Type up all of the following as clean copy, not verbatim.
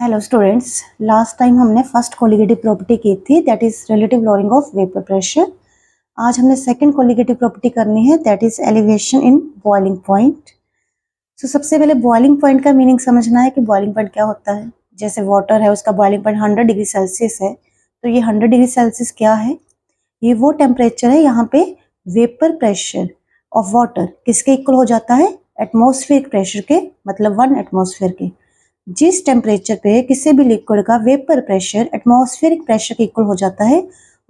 Hello students, last time हमने first colligative property की थी, that is relative lowering of vapour pressure. आज हमने सेकंड कोलिगेटिव प्रॉपर्टी करनी है, that is elevation in boiling point. So सबसे पहले बॉइलिंग पॉइंट का मीनिंग समझना है कि बॉइलिंग पॉइंट क्या होता है। जैसे वाटर है, उसका बॉइलिंग पॉइंट 100 डिग्री सेल्सियस है, तो ये 100 डिग्री सेल्सियस क्या है? ये वो टेम्परेचर है यहाँ पे वेपर प्रेशर ऑफ वाटर किसके इक्वल हो जाता है? एटमॉस्फेरिक प्रेशर के, मतलब 1 एटमॉस्फेयर के। जिस टेम्परेचर पे किसी भी लिक्विड का वेपर प्रेशर एटमॉस्फेरिक प्रेशर के इक्वल हो जाता है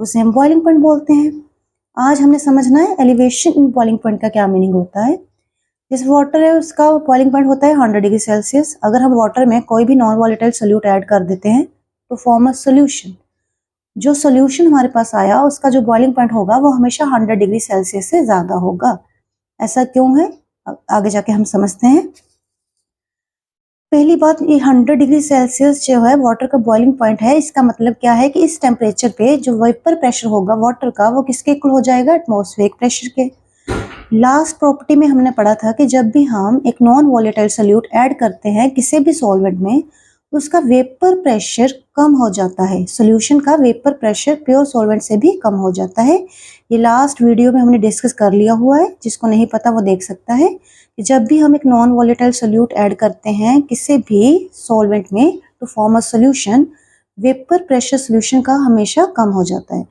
उसे हम बॉइलिंग पॉइंट बोलते हैं। आज हमने समझना है एलिवेशन इन बॉइलिंग पॉइंट का क्या मीनिंग होता है। जिस वाटर है उसका बॉइलिंग पॉइंट होता है 100 डिग्री सेल्सियस। अगर हम वाटर में कोई भी नॉन वॉलेटाइल सोल्यूट ऐड कर देते हैं तो फॉर्म अ सोल्यूशन। जो सोल्यूशन हमारे पास आया उसका जो बॉइलिंग पॉइंट होगा वो हमेशा 100 डिग्री सेल्सियस से ज्यादा होगा। ऐसा क्यों है आगे जाके हम समझते हैं। पहली बात, ये 100 डिग्री सेल्सियस जो है वाटर का बॉइलिंग पॉइंट है, इसका मतलब क्या है कि इस टेम्परेचर पे जो वेपर प्रेशर होगा वाटर का वो किसके इक्वल हो जाएगा? एटमॉस्फेरिक प्रेशर के। लास्ट प्रॉपर्टी में हमने पढ़ा था कि जब भी हम एक नॉन वॉलेटाइल सोल्यूट ऐड करते हैं किसी भी सॉल्वेंट में तो उसका वेपर प्रेशर कम हो जाता है। सोल्यूशन का वेपर प्रेशर प्योर सॉल्वेंट से भी कम हो जाता है। ये लास्ट वीडियो में हमने डिस्कस कर लिया हुआ है, जिसको नहीं पता वो देख सकता है। जब भी हम एक नॉन वॉलेटाइल सोल्यूट ऐड करते हैं किसी भी सॉल्वेंट में तो form a solution, vapour pressure solution का हमेशा कम हो जाता है।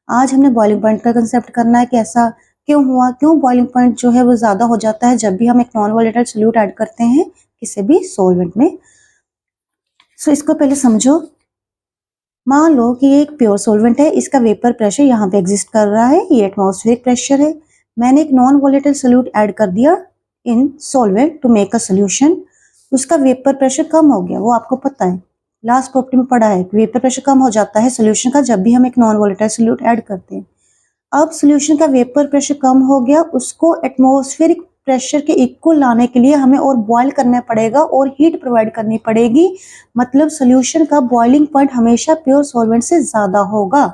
आज हमने बॉइलिंग पॉइंट का कंसेप्ट करना है कि ऐसा क्यों हुआ, क्यों बॉइलिंग पॉइंट जो है वो ज़्यादा हो जाता है जब भी हम एक नॉन वॉलेटाइल सोल्यूट ऐड करते हैं किसी भी सॉल्वेंट में। सो इसको पहले समझो। मान लो कि ये एक प्योर सॉल्वेंट है, इसका वेपर प्रेशर यहाँ पे एग्जिस्ट कर रहा है, ये एटमॉस्फेरिक प्रेशर है। मैंने एक नॉन वॉलेटाइल सोल्यूट ऐड कर दिया in solvent to make a solution, उसका वेपर प्रेशर कम हो गया। वो आपको पता है, लास्ट प्रॉपर्टी में पढ़ा है कि वेपर प्रेशर कम हो जाता है सोल्यूशन का जब भी हम एक नॉन वॉलेटाइल सोल्यूट ऐड करते हैं। अब सोल्यूशन का वेपर प्रेशर कम हो गया, उसको एटमॉस्फेरिक प्रेशर के इक्वल लाने के लिए हमें और बॉयल करना पड़ेगा और हीट प्रोवाइड करनी पड़ेगी। मतलब सोल्यूशन का बॉइलिंग पॉइंट हमेशा प्योर सॉल्वेंट से ज्यादा होगा।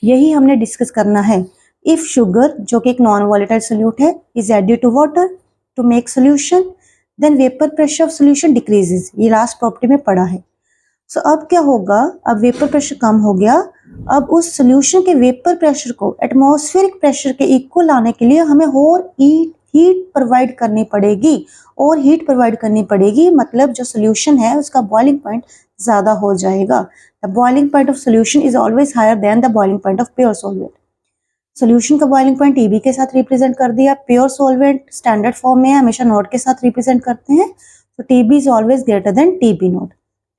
यही हमने डिस्कस करना है। इफ शुगर, जो कि एक नॉन वॉलेटाइल सोल्यूट है, is added to water to make solution, then vapour pressure of solution decreases. ये लास्ट प्रॉपर्टी में पढ़ा है। सो अब क्या होगा? अब वेपर प्रेशर कम हो गया, अब उस सोल्यूशन के वेपर प्रेशर को एटमॉस्फेरिक प्रेशर के इक्वल लाने के लिए हमें और हीट प्रोवाइड करनी पड़ेगी। और हीट प्रोवाइड करनी पड़ेगी मतलब जो सोल्यूशन है उसका बॉइलिंग पॉइंट ज्यादा हो जाएगा। The boiling point of solution is always higher than the boiling point of pure solvent. Solution का बॉइलिंग पॉइंट टीबी के साथ रिप्रेजेंट कर दिया। प्योर सॉल्वेंट स्टैंडर्ड फॉर्म में हमेशा नोट के साथ रिप्रेजेंट करते हैं, तो TB is always greater than TB note.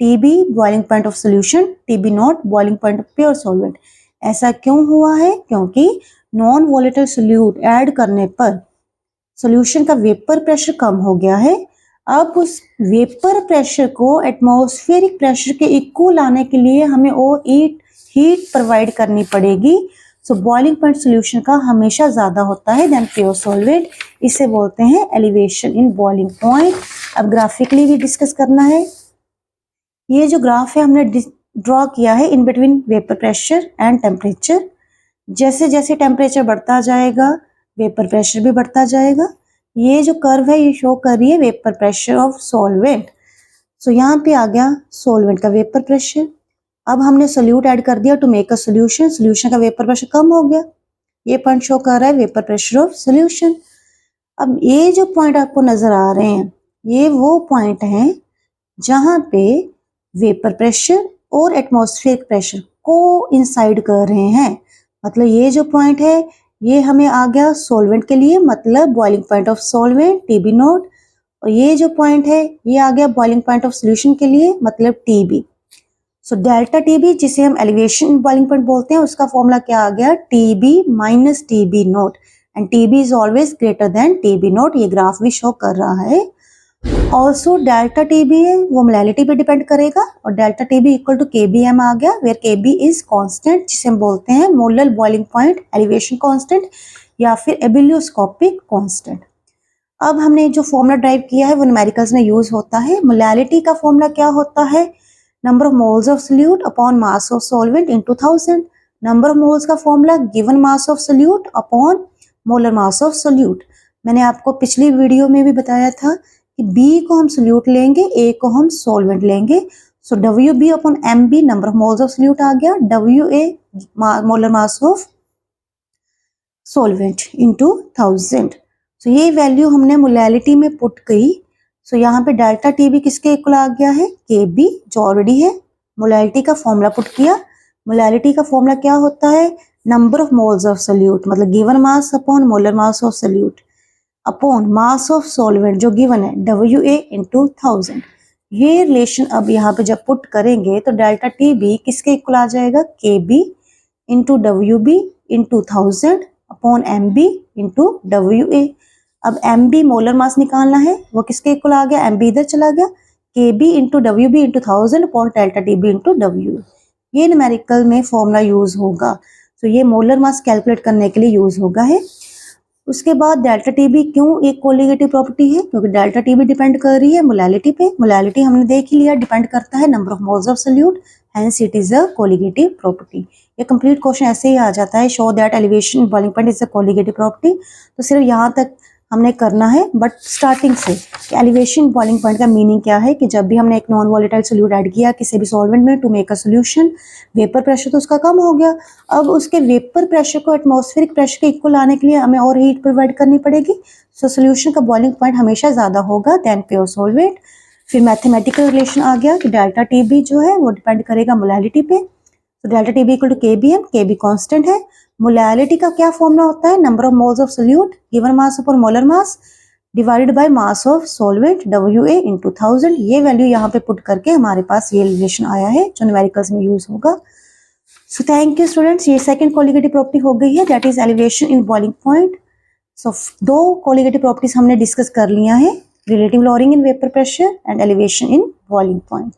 TB boiling point of solution, TB not boiling point of pure solvent. ऐसा क्यों हुआ है? क्योंकि नॉन वॉलेटाइल सोल्यूट ऐड करने पर सोल्यूशन का वेपर प्रेशर कम हो गया है। अब उस वेपर प्रेशर को एटमॉस्फेरिक प्रेशर के इक्वल लाने के लिए हमें और हीट प्रोवाइड करनी पड़ेगी। सो बॉइलिंग पॉइंट सोल्यूशन का हमेशा ज्यादा होता है देन प्योर सॉल्वेंट। इसे बोलते हैं एलिवेशन इन बॉइलिंग पॉइंट। अब ग्राफिकली भी डिस्कस करना है। ये जो ग्राफ है हमने ड्रॉ किया है in between vapour pressure and temperature. जैसे जैसे टेम्परेचर बढ़ता जाएगा वेपर प्रेशर भी बढ़ता जाएगा। ये जो कर्व है ये शो कर रही है वेपर प्रेशर ऑफ सॉल्वेंट। सो यहाँ पे आ गया सॉल्वेंट का वेपर प्रेशर। अब हमने सोल्यूट ऐड कर दिया to make a solution, solution का वेपर प्रेशर कम हो गया। ये पॉइंट शो कर रहा है वेपर प्रेशर ऑफ सोल्यूशन। अब ये जो पॉइंट आपको नजर आ रहे हैं ये वो पॉइंट हैं जहां पे वेपर प्रेशर और एटमॉस्फेरिक प्रेशर को इंसाइड कर रहे हैं। मतलब ये जो पॉइंट है ये हमें आ गया सॉल्वेंट के लिए, मतलब boiling point of solvent TB note. और ये जो पॉइंट है ये आ गया बॉइलिंग पॉइंट ऑफ सोल्यूशन के लिए, मतलब TB। सो डेल्टा TB जिसे हम एलिवेशन बॉइलिंग पॉइंट बोलते हैं उसका फॉर्मूला क्या आ गया? TB minus TB note. And TB is always greater than TB note. ये ग्राफ भी शो कर रहा है। ऑल्सो डेल्टा TB है वो मोलैलिटी पे डिपेंड करेगा और delta TB equal to KBM आ गया, वेयर KB इज कांस्टेंट जिसे हम बोलते हैं molar boiling point elevation constant या फिर एबिलियोस्कोपिक कांस्टेंट। अब हमने जो फॉर्मूला ड्राइव किया है वो न्यूमेरिकल्स में यूज होता है। मोलैलिटी का फॉर्मूला क्या होता है? Number of moles of solute upon mass of solvent into 1000। Number of moles का formula given mass of solute upon molar mass of solute. मैंने आपको पिछली वीडियो में भी बताया था कि B को हम सोल्यूट लेंगे, A को हम सॉल्वेंट लेंगे। So WB upon MB number of moles of solute आ गया, WA molar mass of solvent into 1000। So ये वैल्यू हमने मोलैलिटी में पुट की। सो यहाँ पे डेल्टा TB किसके इक्वल आ गया है, KB जो ऑलरेडी है। मोलैलिटी का फॉर्मूला पुट किया, मोलैलिटी का फॉर्मूला क्या होता है, number of moles of solute मतलब given mass upon molar mass of solute upon mass of solvent जो गिवन है WA इंटू 1000। ये रिलेशन अब यहाँ पे जब पुट करेंगे तो डेल्टा TB किसके इक्वल आ जाएगा, KB into WB into 1000 upon MB into WA। अब MB मोलर मास निकालना है, वो किसके इक्वल आ गया, MB इधर चला गया, KB into WB into 1000 upon delta TB into WA। ये न्यूमेरिकल में फॉर्मूला यूज होगा। तो ये मोलर मास कैलकुलेट करने के लिए यूज होगा है। उसके बाद डेल्टा TB क्यों एक कोलिगेटिव प्रॉपर्टी है, क्योंकि डेल्टा TB डिपेंड कर रही है मोलैलिटी पे। मोलैलिटी हमने देख ही लिया डिपेंड करता है number of moles of solute, hence it is a colligative property. ये कंप्लीट क्वेश्चन ऐसे ही आ जाता है, show that elevation boiling point is a colligative property. तो सिर्फ यहाँ तक हमने करना है, बट स्टार्टिंग से एलिवेशन बॉइलिंग पॉइंट का मीनिंग क्या है कि जब भी हमने एक नॉन वॉलेटाइल सोल्यूट ऐड किया किसी भी सॉल्वेंट में to make a solution, vapour pressure तो उसका कम हो गया, अब उसके वेपर प्रेशर को एटमॉस्फेरिक प्रेशर के इक्वल लाने के लिए हमें और हीट प्रोवाइड करनी पड़ेगी। सो सोल्यूशन का बॉइलिंग पॉइंट हमेशा ज़्यादा होगा देन प्योर सॉल्वेंट। फिर मैथमेटिकल रिलेशन आ गया कि डेल्टा TB जो है वो डिपेंड करेगा मोलैलिटी पे। तो delta TB equal to KBM, KB constant है। मोलैलिटी का क्या फॉर्मूला होता है, number of moles of solute given mass upon molar mass divided by mass of solvent WA into 1000। ये वैल्यू यहाँ पे पुट करके हमारे पास ये रिलेशन आया है जो न्यूमेरिकल्स में यूज होगा। सो थैंक यू स्टूडेंट्स, ये सेकंड कोलिगेटिव प्रॉपर्टी हो गई है, that is elevation in boiling point. So दो कोलिगेटिव प्रॉपर्टीज हमने डिस्कस कर लिया है, relative lowering in vapour pressure and elevation in boiling point.